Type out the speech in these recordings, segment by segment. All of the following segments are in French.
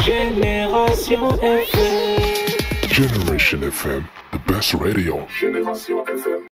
Génération FM. Generation FM, the best radio. Génération FM.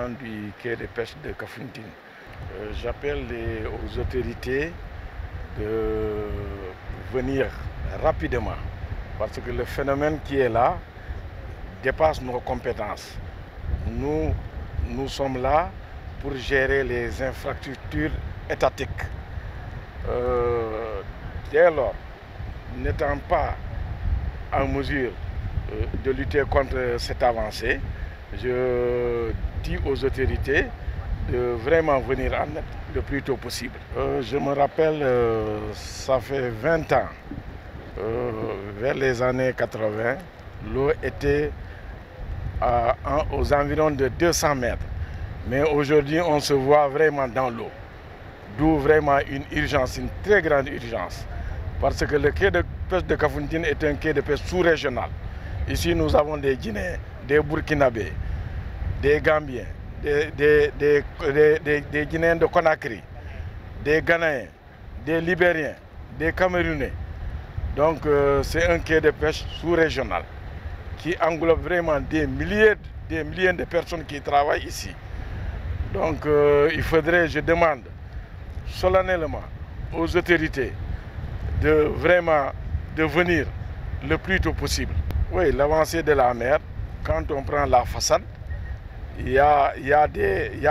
président du quai de pêche de Kafountine. J'appelle aux autorités de venir rapidement parce que le phénomène qui est là dépasse nos compétences. Nous sommes là pour gérer les infrastructures étatiques. Dès lors, n'étant pas en mesure de lutter contre cette avancée, je dis aux autorités de vraiment venir en aide le plus tôt possible. Je me rappelle, ça fait 20 ans, vers les années 80, l'eau était aux environs de 200 mètres. Mais aujourd'hui, on se voit vraiment dans l'eau. D'où vraiment une urgence, une très grande urgence. Parce que le quai de pêche de Kafountine est un quai de pêche sous-régional. Ici, nous avons des Guinéens, des Burkinabés, des Gambiens, des Guinéens de Conakry, des Ghanéens, des Libériens, des Camerounais. Donc, c'est un quai de pêche sous-régional qui englobe vraiment des milliers de personnes qui travaillent ici. Donc, il faudrait, je demande solennellement aux autorités de venir le plus tôt possible. Oui, l'avancée de la mer, quand on prend la façade, il y a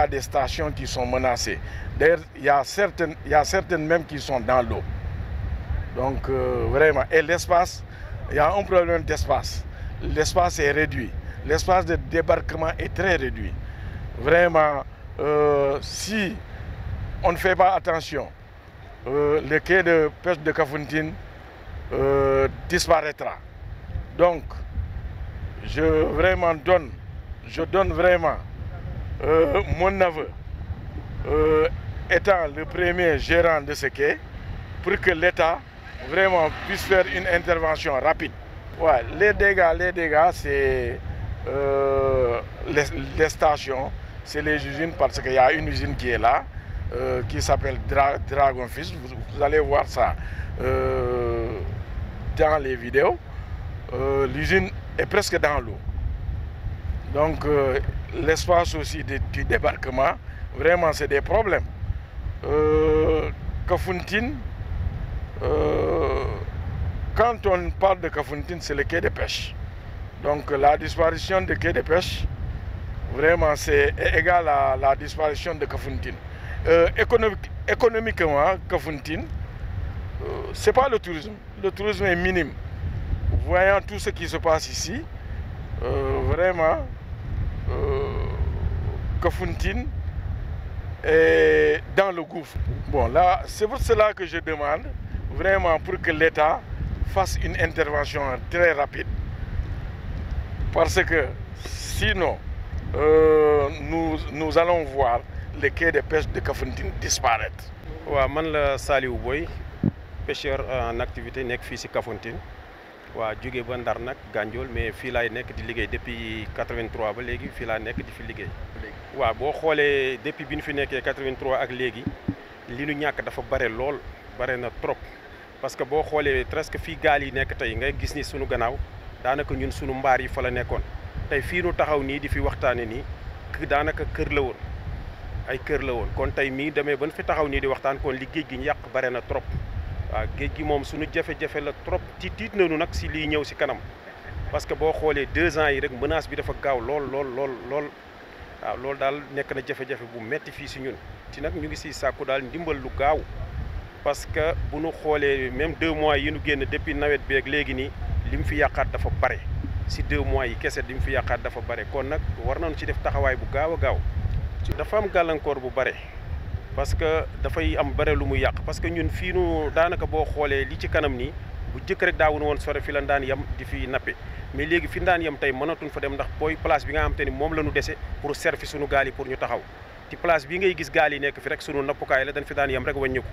des stations qui sont menacées. D'ailleurs, il y a certaines même qui sont dans l'eau. Donc, vraiment, et l'espace, il y a un problème d'espace. L'espace est réduit. L'espace de débarquement est très réduit. Vraiment, si on ne fait pas attention, le quai de pêche de Kafountine disparaîtra. Donc, je donne vraiment mon aveu, étant le premier gérant de ce quai, pour que l'État vraiment puisse faire une intervention rapide. Ouais, les dégâts, c'est les stations, c'est les usines, parce qu'il y a une usine qui est là, qui s'appelle Dragonfish. Vous allez voir ça dans les vidéos. L'usine est presque dans l'eau. Donc l'espace aussi du débarquement, vraiment c'est des problèmes. Kafountine, quand on parle de Kafountine, c'est le quai de pêche. Donc la disparition du quai de pêche, vraiment c'est égal à la disparition de Kafountine. Économiquement, Kafountine, ce n'est pas le tourisme. Le tourisme est minime. Voyant tout ce qui se passe ici, vraiment, Kafountine est dans le gouffre. Bon, là, c'est pour cela que je demande vraiment pour que l'État fasse une intervention très rapide. Parce que sinon, nous allons voir le quai de pêche de Kafountine disparaître. Ouais, man la Saliou Boy, pêcheur en activité nek fi ci Kafountine. Wa jóge ba Ndar nak Gandiol, mais fi lay nek di liggéey depuis 83 ba légui fi la nek di fi liggéey. Wa bo xolé depuis biñ fi nekké 83 ak légui li ñu ñak dafa bare lool, bare na trop. Parce que bo xolé presque fi gaal yi nek tay ngay gis ni suñu gannaaw danaka ñun suñu mbaar yi fa la nekkon. Tay fi ñu taxaw ni di fi waxtané ni danaka kër la woon. Ay kër la woon kon tey mii demee ban fi taxaw nii di waxtaan kon li géej gi ñu yàq bare na trop waaw géej gi moom suñu jafe-jafe la trop tiit nañu nag si lii ñëw si kanam parce que boo xoolee 2 ans yi rek menace bi dafa gaaw lool waaw loolu daal nekk na jafe-jafe bu metti fii si ñun ci nag ñu ngi si sàkku daal ndimbal lu gaaw parce que bu ñu xoolee même 2 mois yi ñu génn depuis nawet beeg léegi nii li mu fi yàqaat dafa bare si 2 mois yi kese li mu fi yàqaat dafa bare kon nag war nañu ci def taxawaay bu gaaw a gaaw dafa am gàllankoor bu bare parce que dafay am bare lu mu yàq parce que ñun fii nu daanaka boo xoolee li ci kanam nii bu jëkk rek daawuñu woon sore fi la daan yem di fi nappe mais léegi fi daan yem tey mënatuñ fa dem ndax booy place bi nga xam te ni moom la ñu dese pour servi suñu gaal yi pour ñu taxaw ci place bi ngay gis gaal yi nekk fi rek sunu nappukaay la dañ fi daan yem rek wàññiku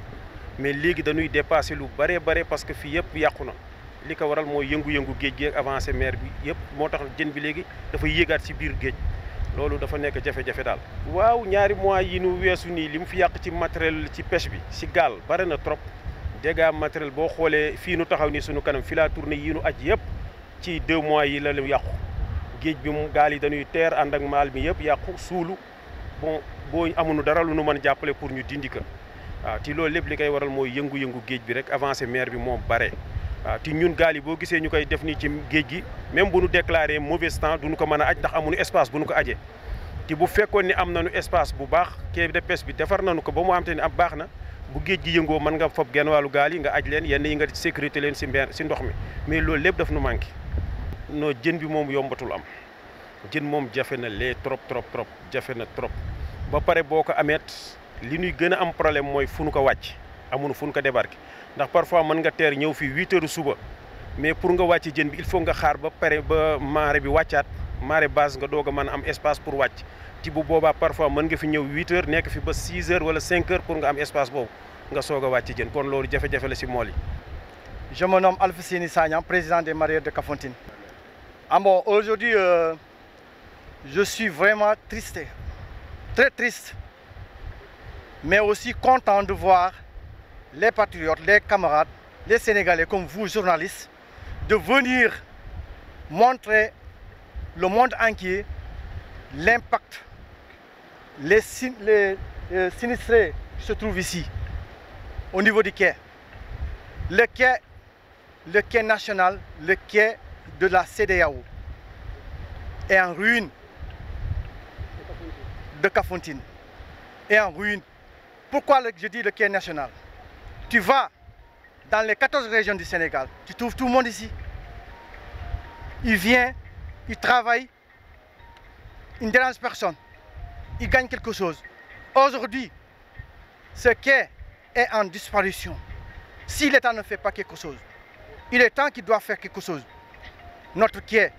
mais léegi dañuy dépassé lu bare parce que fii yëpp yàqu na li ko waral mooy yëngu-yëngu géej gi ak avancé mer bi yëpp moo tax jën bi léegi dafa yéegaat si biir géej loolu dafa nekk jafe-jafe daal. waaw ñaari mois yi nu weesu nii li mu fi yàq ci matériel ci pêche bi si gaal bare na trop dégâts matériel boo xoolee fii nu taxaw nii sunu kanam fi la tournée yi nu aj yëpp ci 2 mois yi la yàqu géej bi mu gaal yi dañuy teer ànd ak maal mi yëpp yàqu suulu bon boo amuñu dara lu nu mën jàppale pour ñu dindi ko waaw ti loolu lépp li koy waral mooy yëngu-yëngu géej bi rek avancé mer bi moom bare waaw ti ñun gaal yi boo gisee ñu koy def nii ci géej gi même bu nu déclaré mauvais temps duñu ko mën a aj ndax amuñu espace bu nu ko ajee ti bu fekkoon ni am nañu espace bu baax quai de pêche bi defar nañu ko ba mu am te ni am baax na bu géej gi yëngoo mën nga fob genn wàllu gaal yi nga aj leen yenn yi nga sécurité leen si ndox mi mais loolu lépp daf nu manqué non jën bi moom yombatul am jën moom jafe na lee trop jafe na trop ba pare boo ko ameet li ñuy gën a am problème mooy fu nu ko wàcc amuñu fu nu ko débarqué ndax parfois mën nga teer ñëw fii 8 heures suba mais pour nga wàcc jën bi il faut nga xaar ba pare ba marée bi wàccaat marée basse nga doog a mën a am espace pour wàcc ci bu boobaa parfois mën nga fi ñëw 8 heures nekk fi ba 6 heures wala 5 heures pour nga am espace boobu nga soog a wàcc jën kon loolu jafe-jafe la si mool yi. Je me nomme Alfousseni Sagnan, président des mareyeurs de Kafountine. Bon, aujourd'hui, je suis vraiment triste, très triste, mais aussi content de voir les patriotes, les camarades, les Sénégalais comme vous, journalistes, de venir montrer le monde entier l'impact, les sinistrés qui se trouvent ici, au niveau du quai. Le quai national, le quai de la CEDEAO est en ruine, de Kafountine est en ruine. Pourquoi je dis le quai national? Tu vas dans les 14 régions du Sénégal, tu trouves tout le monde ici. Il vient, il travaille, il ne dérange personne, il gagne quelque chose. Aujourd'hui, ce quai est en disparition. Si l'État ne fait pas quelque chose, il est temps qu'il doit faire quelque chose. Notre quai,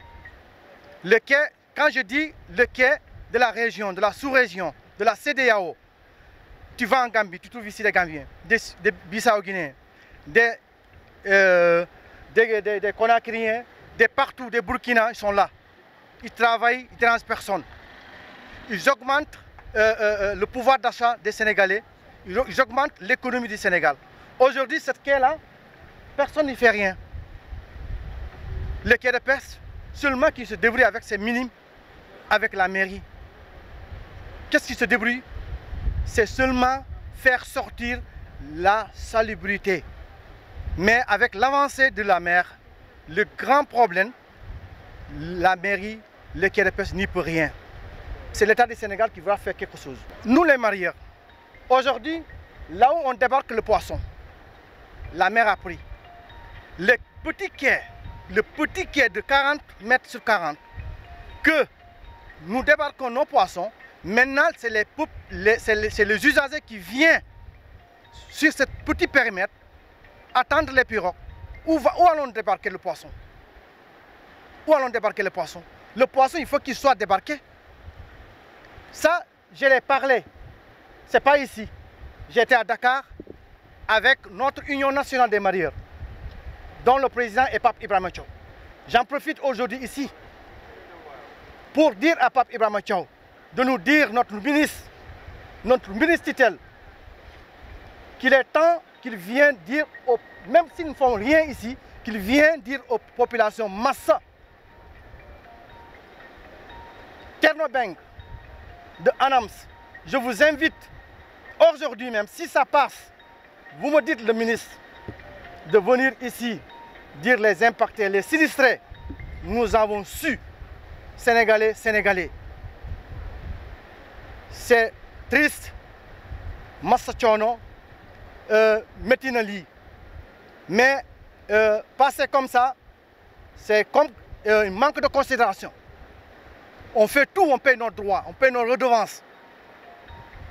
le quai, quand je dis le quai de la région, de la sous-région, de la CEDEAO, tu vas en Gambie, tu trouves ici des Gambiens, des Bissau-Guinéens, des Conakriens, des partout, des Burkina, ils sont là. Ils travaillent, ils ne dérangent personne. Ils augmentent le pouvoir d'achat des Sénégalais, ils augmentent l'économie du Sénégal. Aujourd'hui, cette quai-là, personne n'y fait rien. Le quai de pêche, seulement qui se débrouille avec ses minimes, avec la mairie. Qu'est-ce qui se débrouille? C'est seulement faire sortir la salubrité. Mais avec l'avancée de la mer, le grand problème, la mairie, le quai de pêche n'y peut rien. C'est l'État du Sénégal qui va faire quelque chose. Nous les mareyeurs, aujourd'hui, là où on débarque le poisson, la mer a pris. Le petit quai de 40 mètres sur 40, que nous débarquons nos poissons, maintenant c'est les usagers qui viennent sur ce petit périmètre attendre les pirogues. Où allons débarquer le poisson? Où allons débarquer le poisson? Le poisson, il faut qu'il soit débarqué. Ça, je l'ai parlé. Ce n'est pas ici. J'étais à Dakar avec notre Union nationale des mareyeurs, dont le président est Pape Ibrahima Thiaw. J'en profite aujourd'hui ici pour dire à Pape Ibrahima Thiaw de nous dire, notre ministre tutelle, qu'il est temps qu'il vienne dire, même s'ils ne font rien ici, qu'il vienne dire aux populations Massa, Ternobeng, de Anams, je vous invite aujourd'hui même, si ça passe, vous me dites le ministre, de venir ici dire les impactés, les sinistrés. Nous avons su, Sénégalais. C'est triste, Massa Thiono, Metinali. Mais passer comme ça, c'est comme un manque de considération. On fait tout, on paye nos droits, on paye nos redevances.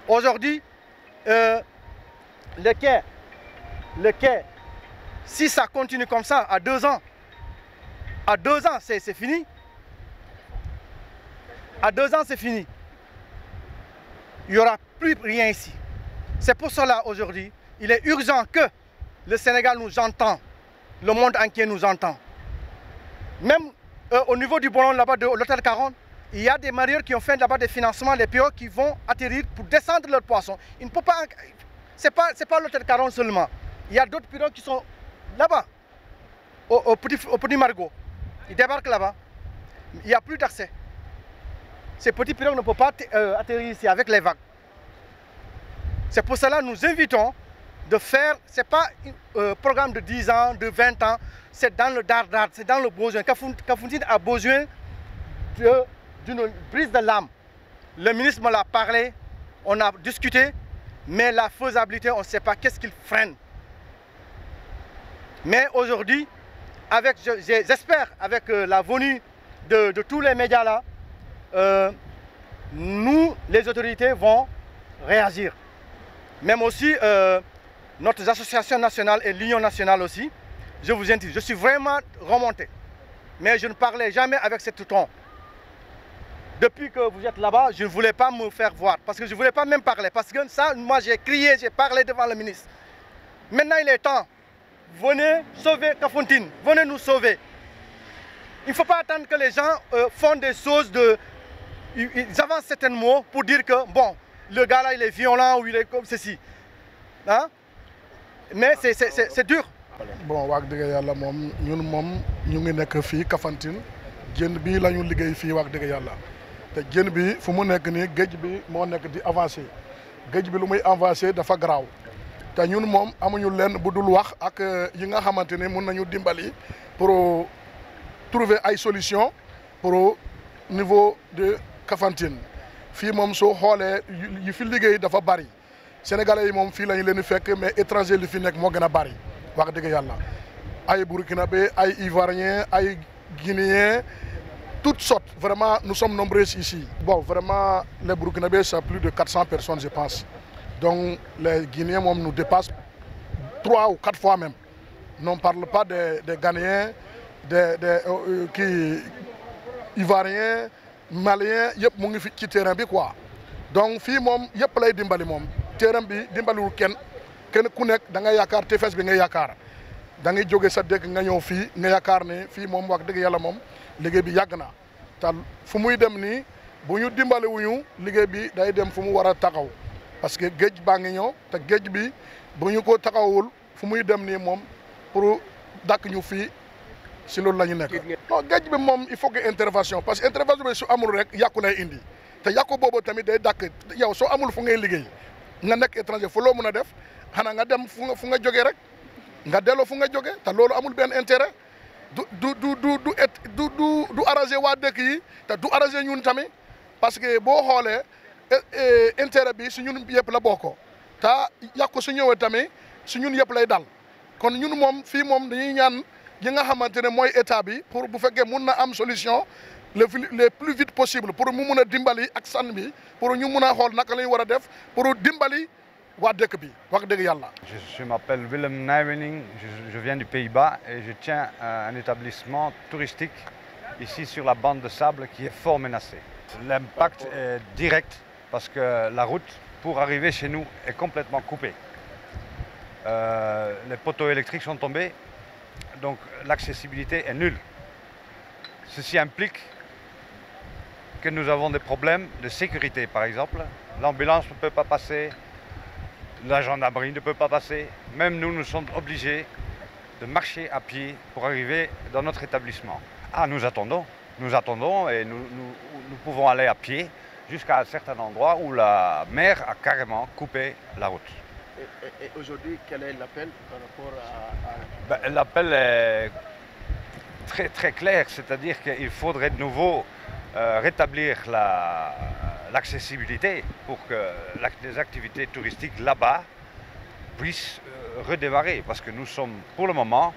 Aujourd'hui, le quai, si ça continue comme ça, à 2 ans, c'est fini. À 2 ans, c'est fini. Il n'y aura plus rien ici. C'est pour cela, aujourd'hui, il est urgent que le Sénégal nous entend, le monde entier nous entend. Même au niveau du ballon là-bas de l'hôtel 40, il y a des mareyeurs qui ont fait là-bas des financements, des pirogues qui vont atterrir pour descendre leurs poissons. Il ne peut pas. C'est pas l'hôtel 40 seulement. Il y a d'autres pirogues qui sont là-bas, au petit Margot. Ils débarquent là-bas. Il n'y a plus d'accès. ces petits pirogues ne peuvent pas atterrir ici avec les vagues. C'est pour cela que nous invitons de faire, ce n'est pas un programme de 10 ans, de 20 ans, c'est dans le dardard, c'est dans le besoin. Kafountine a besoin d'une prise de l'âme. Le ministre me l'a parlé, on a discuté, mais la faisabilité, on ne sait pas qu'est-ce qu'il freine. Mais aujourd'hui, j'espère avec la venue de tous les médias là, nous, les autorités, vont réagir. Même aussi, notre association nationale et l'Union nationale aussi, je vous invite, je suis vraiment remonté. Mais je ne parlais jamais avec cet ton. Depuis que vous êtes là-bas, je ne voulais pas me faire voir, parce que je ne voulais pas même parler. Parce que ça, moi j'ai crié, j'ai parlé devant le ministre. Maintenant il est temps, venez sauver Kafountine, venez nous sauver. Il ne faut pas attendre que les gens font des choses, ils avancent certains mots pour dire que bon, le gars là il est violent ou il est comme ceci. Hein? Mais c'est dur. Bon, wax dëgg yàlla moom ñun moom ñu ngi nekk fii Kafountine jën bi la ñu liggéey fii wax dëgg yàlla te jën bi fu mu nekk nii géej bi moo nekk di avancé géej bi lu muy avancé dafa garaaw te ñun moom amuñu leen bu dul wax ak yi nga xamante ne mun nañu dimbali pour trouver ay solution pour niveau de Kafountine fii moom soo xoolee yi fi liggéey dafa bari sénégalais yi moom fii lañu leen di fekk mais étranger li fi nekk moo gën a bari wax dëgg yàlla ay burkinabé ay ivoirien ay guinéen toutes sortes vraiment nous sommes nombreux ici. Bon vraiment les burkinabés c'est plus de 400 personnes je pense donc les guinéens moom nous dépassent 3 ou 4 fois même. On ne parle pas des Ghanéens des ivoiriens maliens yëpp mu ngi fi ci terrain bi quoi donc fii moom yëpp lay dimbali moom terrain bi dimbaliwul kenn ku nekk da nga yaakaar tefes bi nga yaakaar da ngay jóge sa dëkk nga ñëw fii nga yaakaar ne fii moom wax dëgg yàlla moom liggéey bi yàgg na te fu muy dem nii bu ñu dimbaliwuñu liggéey bi day dem fu mu war a taxaw parce que géej baa ngi ñëw te géej bi bu ñu ko taxawul fu muy dem nii moom pour dàkk ñu fii si loolu la ñu nekk. non géej bi moom il faut que intervention parce que intervention bi su amul rek yàqu lay indi te yàqu boobu tamit day dàkk yow soo amul fu ngay liggéey nga nekk étranger fu loo mën a def xanaa nga dem fu nga jógee rek nga delloo fu nga jógee te loolu amul benn intérêt du arrangé waa dëkk yi te du arrangé ñun tamit parce que boo xoolee intérêt bi su ñun yëpp la bokkoo te yàqu su ñëwee tamit su ñun yëpp lay dal kon ñun moom fii moom dañuy ñaan yi nga xamante ne mooy état bi pour bu fekkee mun na am solution le plus vite possible pour mu mun a dimbali ak san bi pour ñu mun a xool naka la ñu war a def pour dimbali waa dëkk bi wax dëgg yàlla. Je m'appelle Willem Nijwening, je viens du Pays-Bas et je tiens un établissement touristique ici sur la bande de sable qui est fort menacée. L'impact est direct parce que la route pour arriver chez nous est complètement coupée. Les poteaux électriques sont tombés, donc l'accessibilité est nulle. Ceci implique que nous avons des problèmes de sécurité, par exemple. L'ambulance ne peut pas passer, la gendarmerie ne peut pas passer. Même nous, nous sommes obligés de marcher à pied pour arriver dans notre établissement. Ah, nous attendons et nous pouvons aller à pied jusqu'à un certain endroit où la mer a carrément coupé la route. Et aujourd'hui, quel est l'appel par rapport à... L'appel est très, très clair, c'est-à-dire qu'il faudrait de nouveau rétablir l'accessibilité pour que les activités touristiques là-bas puissent redémarrer, parce que nous sommes pour le moment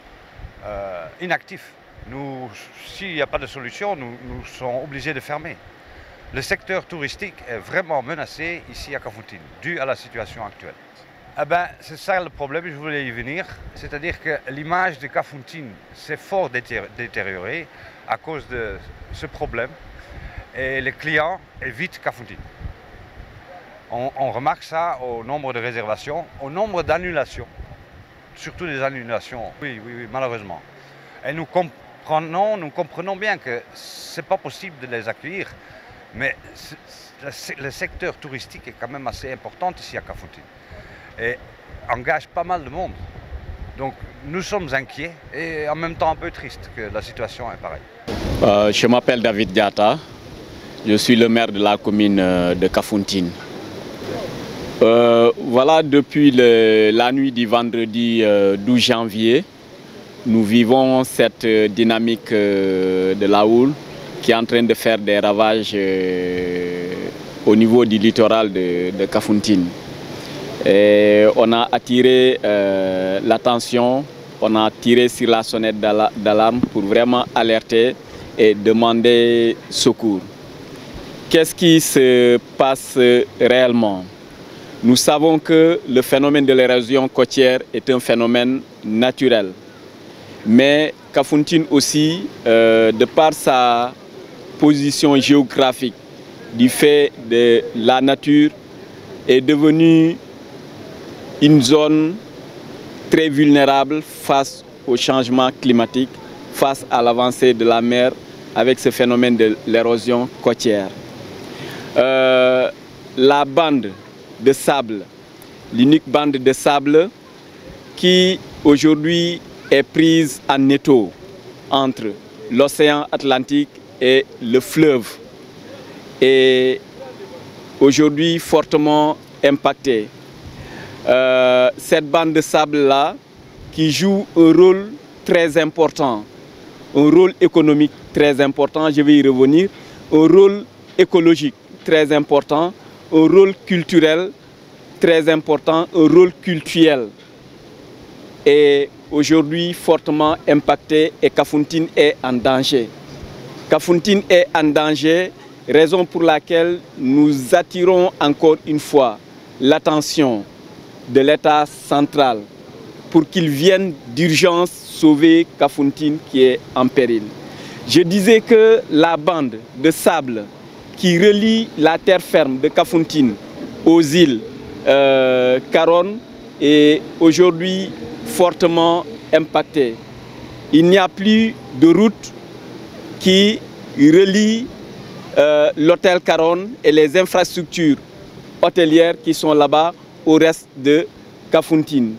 inactifs. S'il n'y a pas de solution, nous sommes obligés de fermer. Le secteur touristique est vraiment menacé ici à Kafountine, dû à la situation actuelle. Eh ben, c'est ça le problème, je voulais y venir. C'est-à-dire que l'image de Kafountine s'est fort détériorée à cause de ce problème. Et les clients évitent Kafountine. On remarque ça au nombre de réservations, au nombre d'annulations. Surtout des annulations, oui, malheureusement. Et nous comprenons bien que ce n'est pas possible de les accueillir. Mais le secteur touristique est quand même assez important ici à Kafountine. Et engage pas mal de monde. Donc nous sommes inquiets et en même temps un peu tristes que la situation est pareille. Je m'appelle David Diatta, Je suis le maire de la commune de Kafountine. Voilà, depuis la nuit du vendredi 12 janvier, nous vivons cette dynamique de la houle qui est en train de faire des ravages au niveau du littoral de Kafountine. Et on a attiré l'attention, on a tiré sur la sonnette d'alarme pour vraiment alerter et demander secours. Qu'est-ce qui se passe réellement? Nous savons que le phénomène de l'érosion côtière est un phénomène naturel. Mais Kafountine aussi, de par sa position géographique, du fait de la nature, est devenue une zone très vulnérable face au changement climatique, face à l'avancée de la mer avec ce phénomène de l'érosion côtière. La bande de sable, l'unique bande de sable qui aujourd'hui est prise en étau entre l'océan Atlantique et le fleuve, est aujourd'hui fortement impactée. Cette bande de sable-là qui joue un rôle très important, un rôle économique très important, je vais y revenir, un rôle écologique très important, un rôle culturel très important, un rôle culturel est aujourd'hui fortement impacté et Kafountine est en danger. Kafountine est en danger, raison pour laquelle nous attirons encore une fois l'attention de l'État central pour qu'il vienne d'urgence sauver Kafountine qui est en péril. Je disais que la bande de sable qui relie la terre ferme de Kafountine aux îles Caronne est aujourd'hui fortement impactée. Il n'y a plus de route qui relie l'hôtel Caronne et les infrastructures hôtelières qui sont là-bas au reste de Kafountine.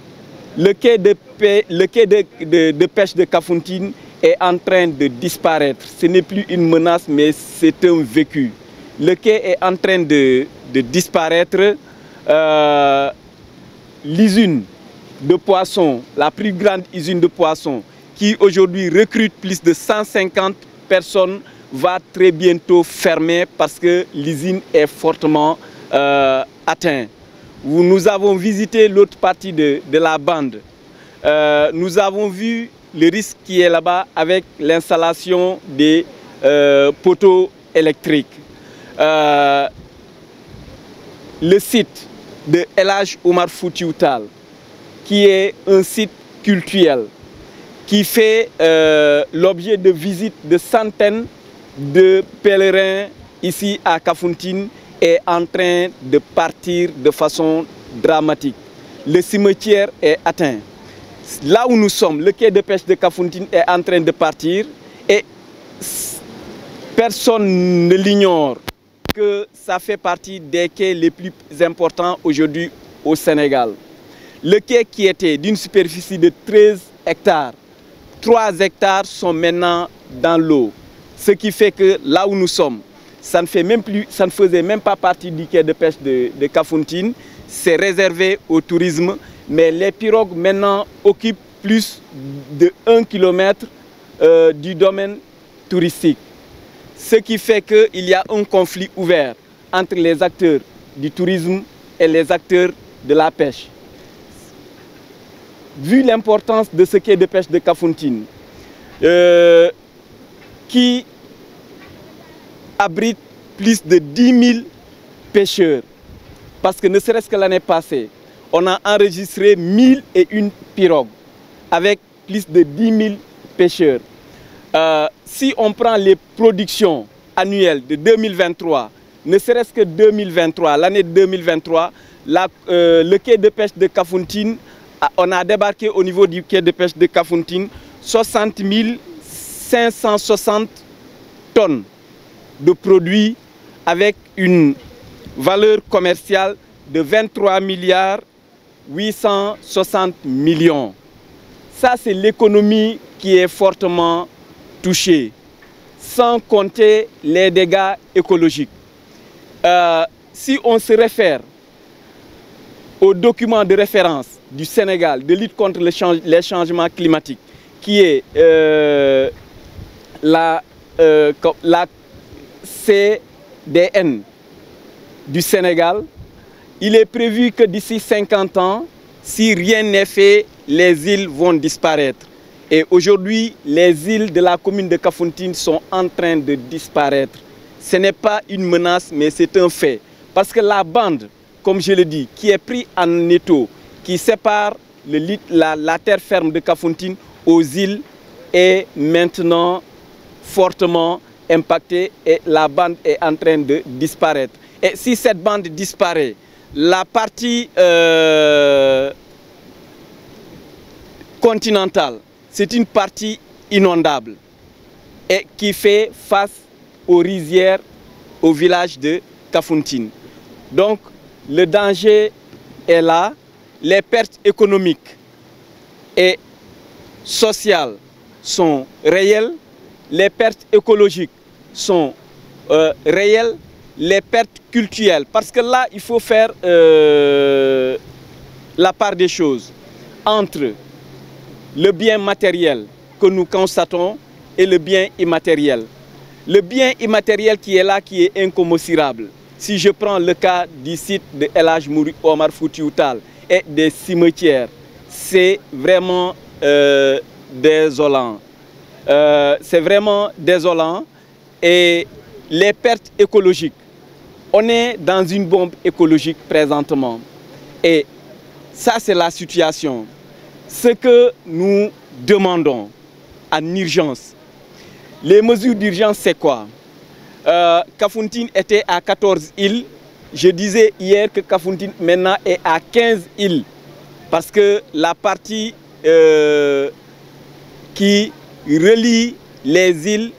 Le quai de pêche de Kafountine est en train de disparaître. Ce n'est plus une menace, mais c'est un vécu. Le quai est en train de disparaître. L'usine de poissons, la plus grande usine de poissons, qui aujourd'hui recrute plus de 150 personnes, va très bientôt fermer parce que l'usine est fortement atteinte. Nous avons visité l'autre partie de la bande. Nous avons vu le risque qui est là-bas avec l'installation des poteaux électriques. Le site de El Hadj Oumar Foutiyou Tall, qui est un site cultuel, qui fait l'objet de visites de centaines de pèlerins ici à Kafountine, est en train de partir de façon dramatique. Le cimetière est atteint. Là où nous sommes, le quai de pêche de Kafountine est en train de partir et personne ne l'ignore que ça fait partie des quais les plus importants aujourd'hui au Sénégal. Le quai qui était d'une superficie de 13 hectares, 3 hectares sont maintenant dans l'eau. Ce qui fait que là où nous sommes, ça ne faisait même pas partie du quai de pêche de Kafountine. C'est réservé au tourisme, mais les pirogues maintenant occupent plus de 1 km du domaine touristique. Ce qui fait qu'il y a un conflit ouvert entre les acteurs du tourisme et les acteurs de la pêche. Vu l'importance de ce quai de pêche de Kafountine, qui abrite plus de 10 000 pêcheurs, parce que ne serait-ce que l'année passée, on a enregistré 1001 pirogues avec plus de 10 000 pêcheurs. Si on prend les productions annuelles de 2023, ne serait-ce que 2023, l'année 2023, le quai de pêche de Kafountine, on a débarqué au niveau du quai de pêche de Kafountine 60 560 tonnes de produits avec une valeur commerciale de 23 milliards 860 millions. Ça, c'est l'économie qui est fortement touchée. sans compter les dégâts écologiques. Si on se réfère au document de référence du Sénégal de lutte contre les changements climatiques, qui est la CDN du Sénégal, il est prévu que d'ici 50 ans, si rien n'est fait, les îles vont disparaître. Et aujourd'hui, les îles de la commune de Kafountine sont en train de disparaître. Ce n'est pas une menace, mais c'est un fait. Parce que la bande, comme je le dis, qui est prise en étau, qui sépare la terre ferme de Kafountine aux îles, est maintenant fortement impactée et la bande est en train de disparaître. Et si cette bande disparaît, la partie continentale, c'est une partie inondable et qui fait face aux rizières, au village de Kafountine. Donc le danger est là, les pertes économiques et sociales sont réelles, les pertes écologiques sont réelles, les pertes culturelles, parce que là il faut faire la part des choses entre le bien matériel que nous constatons et le bien immatériel. Le bien immatériel qui est là, qui est incommensurable. Si je prends le cas du site de El Hadj Omar Foutiyou Tall et des cimetières, c'est vraiment désolant. C'est vraiment désolant. Et les pertes écologiques, on est dans une bombe écologique présentement. Et ça, c'est la situation. Ce que nous demandons en urgence, les mesures d'urgence, c'est quoi? Kafountine était à 14 îles. Je disais hier que Kafountine maintenant est à 15 îles. Parce que la partie qui relie les îles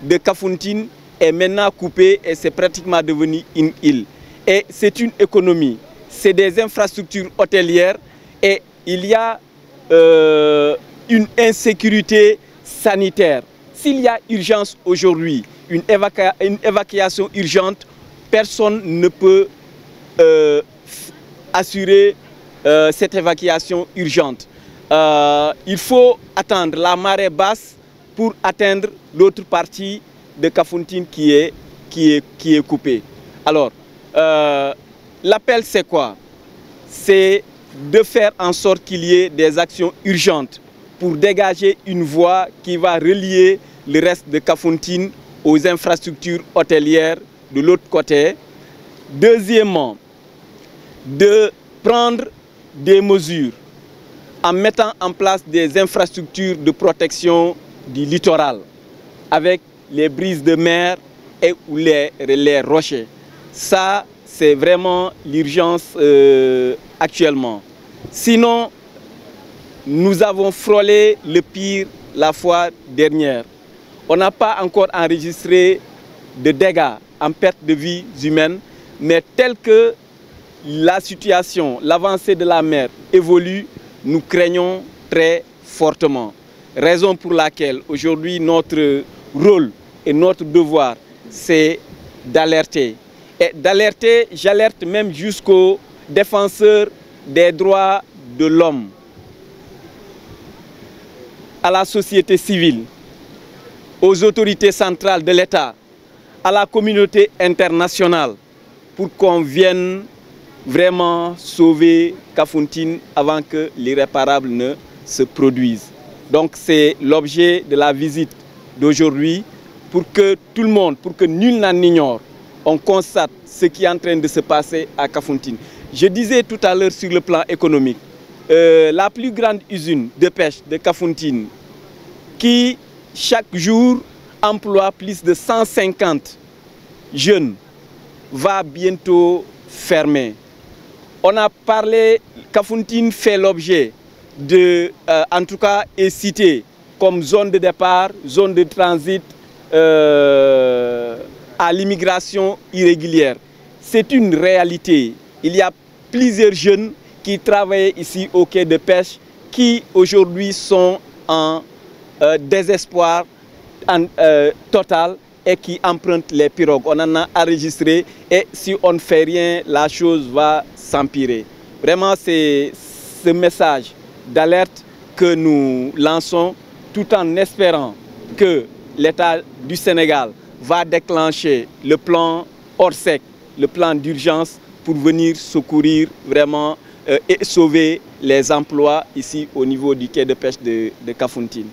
de Kafountine est maintenant coupée et c'est pratiquement devenu une île. Et c'est une économie, c'est des infrastructures hôtelières et il y a une insécurité sanitaire. S'il y a urgence aujourd'hui, une évacuation urgente, personne ne peut assurer cette évacuation urgente. Il faut attendre la marée basse pour atteindre l'autre partie de Kafountine qui est coupée. Alors, l'appel c'est quoi? C'est de faire en sorte qu'il y ait des actions urgentes pour dégager une voie qui va relier le reste de Kafountine aux infrastructures hôtelières de l'autre côté. Deuxièmement, de prendre des mesures en mettant en place des infrastructures de protection du littoral avec les brises de mer et les rochers. Ça, c'est vraiment l'urgence actuellement. Sinon, nous avons frôlé le pire la fois dernière. On n'a pas encore enregistré de dégâts en perte de vies humaines, mais tel que la situation, l'avancée de la mer évolue, nous craignons très fortement. Raison pour laquelle aujourd'hui notre rôle et notre devoir, c'est d'alerter. Et d'alerter, j'alerte même jusqu'aux défenseurs des droits de l'homme, à la société civile, aux autorités centrales de l'État, à la communauté internationale, pour qu'on vienne vraiment sauver Kafountine avant que l'irréparable ne se produise. Donc c'est l'objet de la visite d'aujourd'hui, pour que tout le monde, pour que nul n'en ignore, on constate ce qui est en train de se passer à Kafountine. Je disais tout à l'heure sur le plan économique, la plus grande usine de pêche de Kafountine, qui chaque jour emploie plus de 150 jeunes, va bientôt fermer. On a parlé, Kafountine fait l'objet de, en tout cas, est cité comme zone de départ, zone de transit à l'immigration irrégulière. C'est une réalité. Il y a plusieurs jeunes qui travaillent ici au quai de pêche qui aujourd'hui sont en désespoir Total et qui empruntent les pirogues. On en a enregistré et si on ne fait rien, la chose va s'empirer. Vraiment, c'est ce message d'alerte que nous lançons tout en espérant que l'État du Sénégal va déclencher le plan Orsec, le plan d'urgence pour venir secourir vraiment et sauver les emplois ici au niveau du quai de pêche de Kafountine.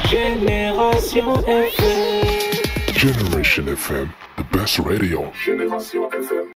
Génération FM. Generation FM, the best radio. Génération FM.